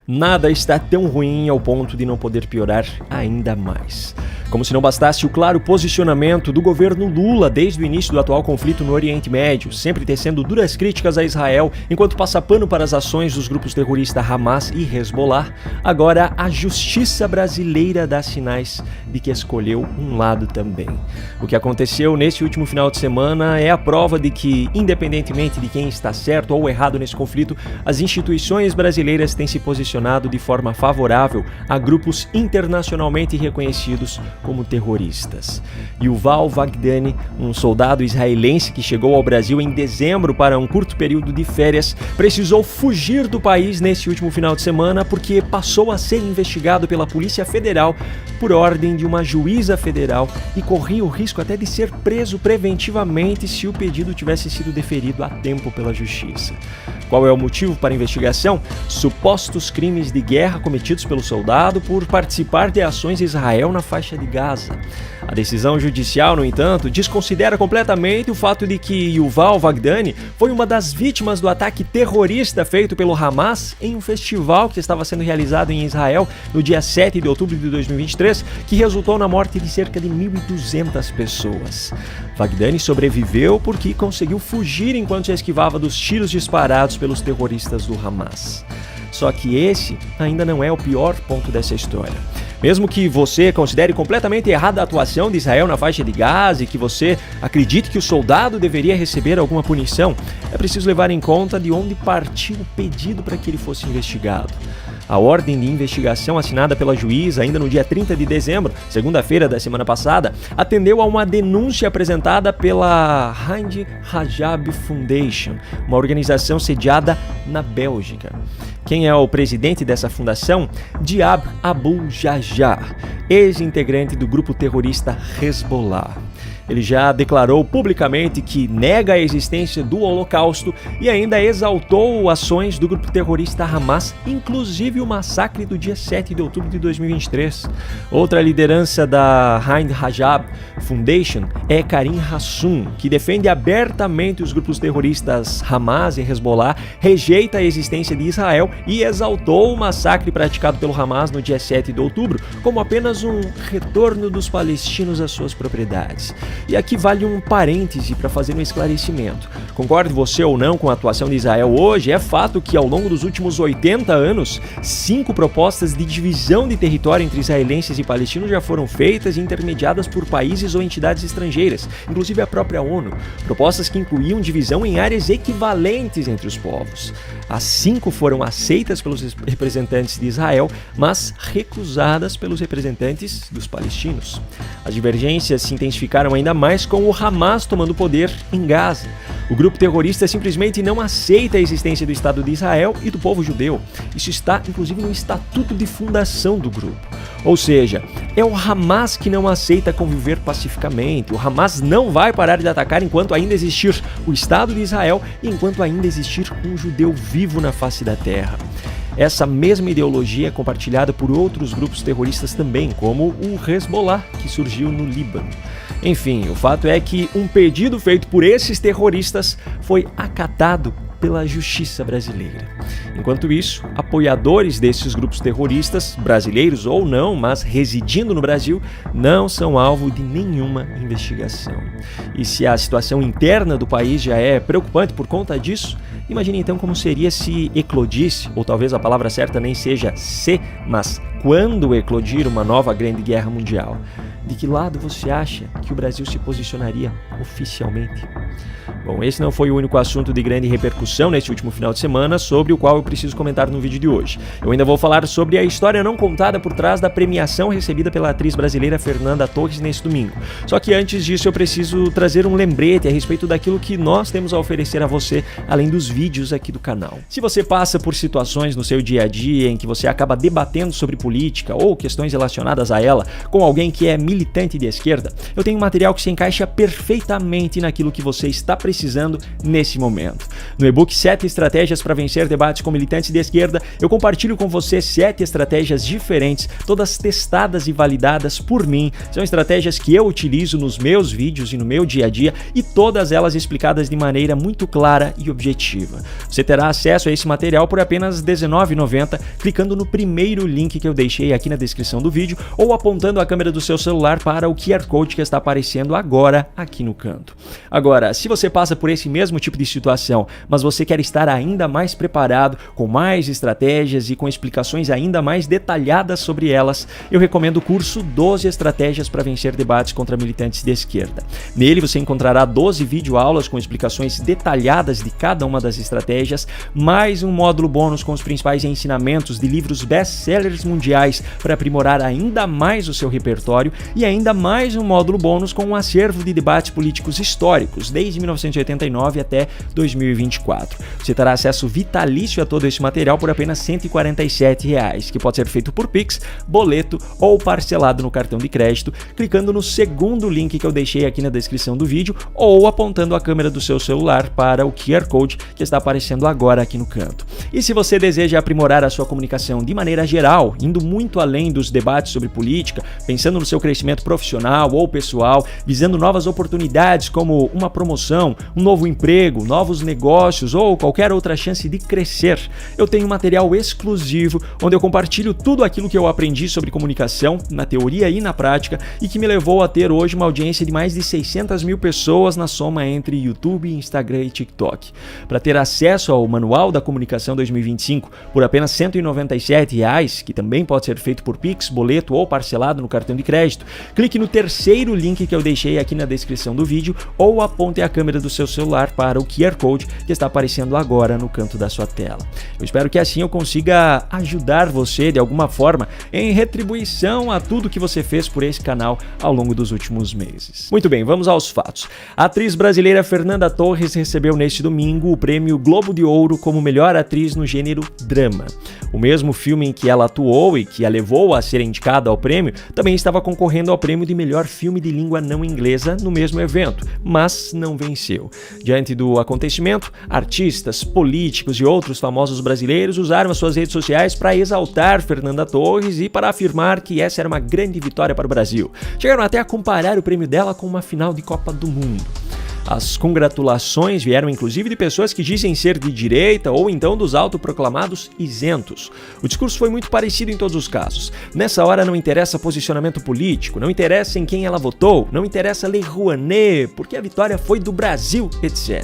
Nada está tão ruim ao ponto de não poder piorar ainda mais. Como se não bastasse o claro posicionamento do governo Lula desde o início do atual conflito no Oriente Médio, sempre tecendo duras críticas a Israel enquanto passa pano para as ações dos grupos terroristas Hamas e Hezbollah, agora a justiça brasileira dá sinais de que escolheu um lado também. O que aconteceu nesse último final de semana é a prova de que, independentemente de quem está certo ou errado nesse conflito, as instituições brasileiras têm se posicionado de forma favorável a grupos internacionalmente reconhecidos como terroristas. Yuval Wagdani, um soldado israelense que chegou ao Brasil em dezembro para um curto período de férias, precisou fugir do país nesse último final de semana porque passou a ser investigado pela Polícia Federal por ordem de uma juíza federal e corria o risco até de ser preso preventivamente se o pedido tivesse sido deferido a tempo pela Justiça. Qual é o motivo para a investigação? Supostos crimes de guerra cometidos pelo soldado por participar de ações de Israel na faixa de Gaza. A decisão judicial, no entanto, desconsidera completamente o fato de que Yuval Wagdani foi uma das vítimas do ataque terrorista feito pelo Hamas em um festival que estava sendo realizado em Israel no dia 7 de outubro de 2023, que resultou na morte de cerca de 1.200 pessoas. Wagdani sobreviveu porque conseguiu fugir enquanto se esquivava dos tiros disparados pelos terroristas do Hamas. Só que esse ainda não é o pior ponto dessa história. Mesmo que você considere completamente errada a atuação de Israel na faixa de Gaza e que você acredite que o soldado deveria receber alguma punição, é preciso levar em conta de onde partiu o pedido para que ele fosse investigado. A ordem de investigação assinada pela juíza ainda no dia 30 de dezembro, segunda-feira da semana passada, atendeu a uma denúncia apresentada pela Hand Rajab Foundation, uma organização sediada na Bélgica. Quem é o presidente dessa fundação? Diab Abu Jajjar, ex-integrante do grupo terrorista Hezbollah. Ele já declarou publicamente que nega a existência do Holocausto e ainda exaltou ações do grupo terrorista Hamas, inclusive o massacre do dia 7 de outubro de 2023. Outra liderança da Hand Rajab Foundation é Karim Hassoun, que defende abertamente os grupos terroristas Hamas e Hezbollah, rejeita a existência de Israel e exaltou o massacre praticado pelo Hamas no dia 7 de outubro como apenas um retorno dos palestinos às suas propriedades. E aqui vale um parêntese para fazer um esclarecimento. Concorde você ou não com a atuação de Israel hoje, é fato que ao longo dos últimos 80 anos, 5 propostas de divisão de território entre israelenses e palestinos já foram feitas e intermediadas por países ou entidades estrangeiras, inclusive a própria ONU. Propostas que incluíam divisão em áreas equivalentes entre os povos. As 5 foram aceitas pelos representantes de Israel, mas recusadas pelos representantes dos palestinos. As divergências se intensificaram ainda mais com o Hamas tomando poder em Gaza. O grupo terrorista simplesmente não aceita a existência do Estado de Israel e do povo judeu. Isso está, inclusive, no estatuto de fundação do grupo. Ou seja, é o Hamas que não aceita conviver pacificamente. O Hamas não vai parar de atacar enquanto ainda existir o Estado de Israel e enquanto ainda existir um judeu vivo na face da terra. Essa mesma ideologia é compartilhada por outros grupos terroristas também, como o Hezbollah, que surgiu no Líbano. Enfim, o fato é que um pedido feito por esses terroristas foi acatado pela justiça brasileira. Enquanto isso, apoiadores desses grupos terroristas, brasileiros ou não, mas residindo no Brasil, não são alvo de nenhuma investigação. E se a situação interna do país já é preocupante por conta disso, imagine então como seria se eclodisse, ou talvez a palavra certa nem seja se, mas quando eclodir uma nova grande guerra mundial. De que lado você acha que o Brasil se posicionaria oficialmente? Bom, esse não foi o único assunto de grande repercussão neste último final de semana sobre o qual eu preciso comentar no vídeo de hoje. Eu ainda vou falar sobre a história não contada por trás da premiação recebida pela atriz brasileira Fernanda Torres neste domingo. Só que antes disso eu preciso trazer um lembrete a respeito daquilo que nós temos a oferecer a você, além dos vídeos aqui do canal. Se você passa por situações no seu dia a dia em que você acaba debatendo sobre política, política ou questões relacionadas a ela com alguém que é militante de esquerda, eu tenho um material que se encaixa perfeitamente naquilo que você está precisando nesse momento. No e-book 7 estratégias para vencer debates com militantes de esquerda, eu compartilho com você 7 estratégias diferentes, todas testadas e validadas por mim. São estratégias que eu utilizo nos meus vídeos e no meu dia a dia e todas elas explicadas de maneira muito clara e objetiva. Você terá acesso a esse material por apenas R$ 19,90 clicando no primeiro link que eu deixei aqui na descrição do vídeo ou apontando a câmera do seu celular para o QR Code que está aparecendo agora aqui no canto. Agora, se você passa por esse mesmo tipo de situação, mas você quer estar ainda mais preparado, com mais estratégias e com explicações ainda mais detalhadas sobre elas, eu recomendo o curso 12 estratégias para vencer debates contra militantes de esquerda. Nele você encontrará 12 videoaulas com explicações detalhadas de cada uma das estratégias, mais um módulo bônus com os principais ensinamentos de livros best-sellers mundiais para aprimorar ainda mais o seu repertório e ainda mais um módulo bônus com um acervo de debates políticos históricos, desde 1989 até 2024. Você terá acesso vitalício a todo esse material por apenas R$ 147,00, que pode ser feito por Pix, boleto ou parcelado no cartão de crédito, clicando no segundo link que eu deixei aqui na descrição do vídeo ou apontando a câmera do seu celular para o QR Code que está aparecendo agora aqui no canto. E se você deseja aprimorar a sua comunicação de maneira geral, indo muito além dos debates sobre política, pensando no seu crescimento profissional ou pessoal, visando novas oportunidades como uma promoção, um novo emprego, novos negócios ou qualquer outra chance de crescer, eu tenho um material exclusivo onde eu compartilho tudo aquilo que eu aprendi sobre comunicação, na teoria e na prática, e que me levou a ter hoje uma audiência de mais de 600 mil pessoas na soma entre YouTube, Instagram e TikTok. Para ter acesso ao Manual da Comunicação 2025 por apenas R$ 197,00, que também pode ser feito por Pix, boleto ou parcelado no cartão de crédito, clique no terceiro link que eu deixei aqui na descrição do vídeo ou aponte a câmera do seu celular para o QR Code que está aparecendo agora no canto da sua tela. Eu espero que assim eu consiga ajudar você de alguma forma em retribuição a tudo que você fez por esse canal ao longo dos últimos meses. Muito bem, vamos aos fatos. A atriz brasileira Fernanda Torres recebeu neste domingo o prêmio Globo de Ouro como melhor atriz no gênero drama. O mesmo filme em que ela atuou e que a levou a ser indicada ao prêmio também estava concorrendo ao prêmio de melhor filme de língua não inglesa no mesmo evento, mas não venceu. Diante do acontecimento, artistas, políticos e outros famosos brasileiros usaram as suas redes sociais para exaltar Fernanda Torres e para afirmar que essa era uma grande vitória para o Brasil. Chegaram até a comparar o prêmio dela com uma final de Copa do Mundo. As congratulações vieram inclusive de pessoas que dizem ser de direita ou então dos autoproclamados isentos. O discurso foi muito parecido em todos os casos. Nessa hora não interessa posicionamento político, não interessa em quem ela votou, não interessa Lei Rouanet, porque a vitória foi do Brasil, etc.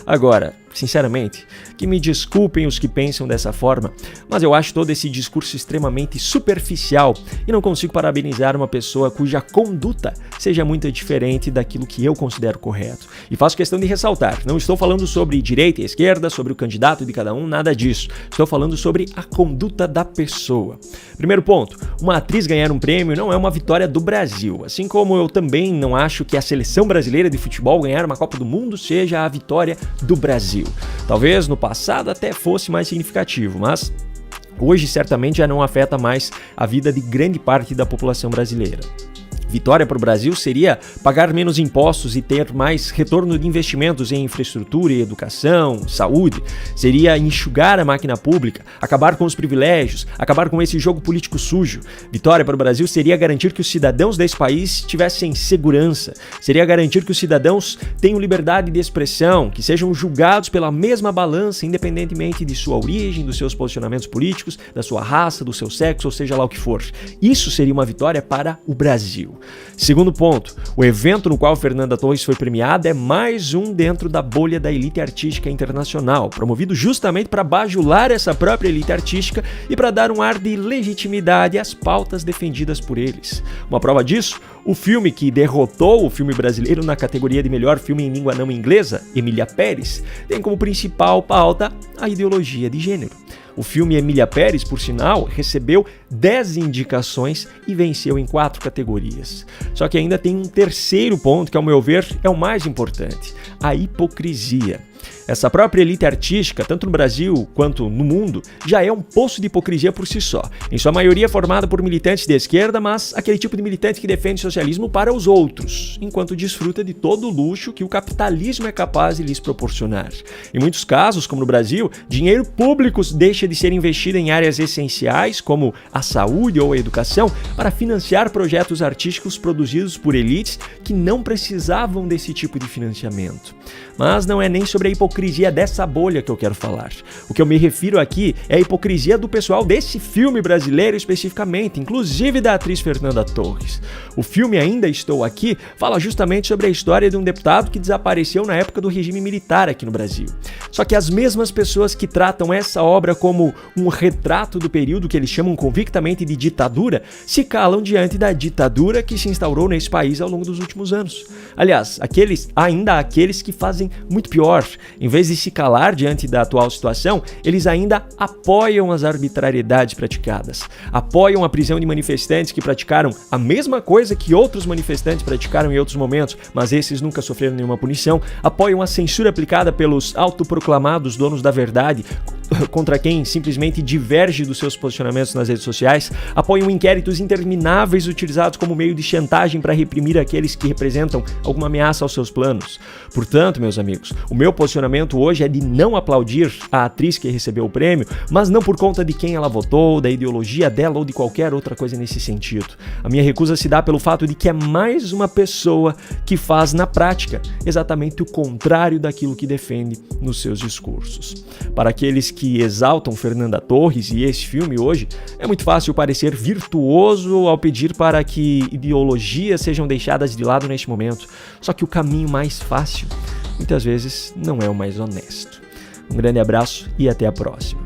Agora, sinceramente, que me desculpem os que pensam dessa forma, mas eu acho todo esse discurso extremamente superficial e não consigo parabenizar uma pessoa cuja conduta seja muito diferente daquilo que eu considero correto. E faço questão de ressaltar, não estou falando sobre direita e esquerda, sobre o candidato de cada um, nada disso. Estou falando sobre a conduta da pessoa. Primeiro ponto, uma atriz ganhar um prêmio não é uma vitória do Brasil, assim como eu também não acho que a seleção brasileira de futebol ganhar uma Copa do Mundo seja a vitória do Brasil. Talvez no passado até fosse mais significativo, mas hoje certamente já não afeta mais a vida de grande parte da população brasileira. Vitória para o Brasil seria pagar menos impostos e ter mais retorno de investimentos em infraestrutura e educação, saúde. Seria enxugar a máquina pública, acabar com os privilégios, acabar com esse jogo político sujo. Vitória para o Brasil seria garantir que os cidadãos desse país tivessem segurança. Seria garantir que os cidadãos tenham liberdade de expressão, que sejam julgados pela mesma balança, independentemente de sua origem, dos seus posicionamentos políticos, da sua raça, do seu sexo, ou seja lá o que for. Isso seria uma vitória para o Brasil. Segundo ponto, o evento no qual Fernanda Torres foi premiada é mais um dentro da bolha da elite artística internacional, promovido justamente para bajular essa própria elite artística e para dar um ar de legitimidade às pautas defendidas por eles. Uma prova disso, o filme que derrotou o filme brasileiro na categoria de melhor filme em língua não inglesa, Emília Pérez, tem como principal pauta a ideologia de gênero. O filme Emília Pérez, por sinal, recebeu 10 indicações e venceu em 4 categorias. Só que ainda tem um terceiro ponto que, ao meu ver, é o mais importante: a hipocrisia. Essa própria elite artística, tanto no Brasil quanto no mundo, já é um poço de hipocrisia por si só. Em sua maioria formada por militantes de esquerda, mas aquele tipo de militante que defende o socialismo para os outros, enquanto desfruta de todo o luxo que o capitalismo é capaz de lhes proporcionar. Em muitos casos, como no Brasil, dinheiro público deixa de ser investido em áreas essenciais, como a saúde ou a educação, para financiar projetos artísticos produzidos por elites que não precisavam desse tipo de financiamento. Mas não é nem sobre a hipocrisia dessa bolha que eu quero falar. O que eu me refiro aqui é a hipocrisia do pessoal desse filme brasileiro especificamente, inclusive da atriz Fernanda Torres. O filme Ainda Estou Aqui fala justamente sobre a história de um deputado que desapareceu na época do regime militar aqui no Brasil. Só que as mesmas pessoas que tratam essa obra como um retrato do período que eles chamam convictamente de ditadura, se calam diante da ditadura que se instaurou nesse país ao longo dos últimos anos. Aliás, ainda há aqueles que fazem muito pior. Em vez de se calar diante da atual situação, eles ainda apoiam as arbitrariedades praticadas. Apoiam a prisão de manifestantes que praticaram a mesma coisa que outros manifestantes praticaram em outros momentos, mas esses nunca sofreram nenhuma punição. Apoiam a censura aplicada pelos autoproclamados donos da verdade, contra quem simplesmente diverge dos seus posicionamentos nas redes sociais, apoiam inquéritos intermináveis utilizados como meio de chantagem para reprimir aqueles que representam alguma ameaça aos seus planos. Portanto, meus amigos, o meu posicionamento hoje é de não aplaudir a atriz que recebeu o prêmio, mas não por conta de quem ela votou, da ideologia dela ou de qualquer outra coisa nesse sentido. A minha recusa se dá pelo fato de que é mais uma pessoa que faz na prática exatamente o contrário daquilo que defende nos seus discursos. Para aqueles que exaltam Fernanda Torres e esse filme hoje, é muito fácil parecer virtuoso ao pedir para que ideologias sejam deixadas de lado neste momento. Só que o caminho mais fácil, muitas vezes, não é o mais honesto. Um grande abraço e até a próxima.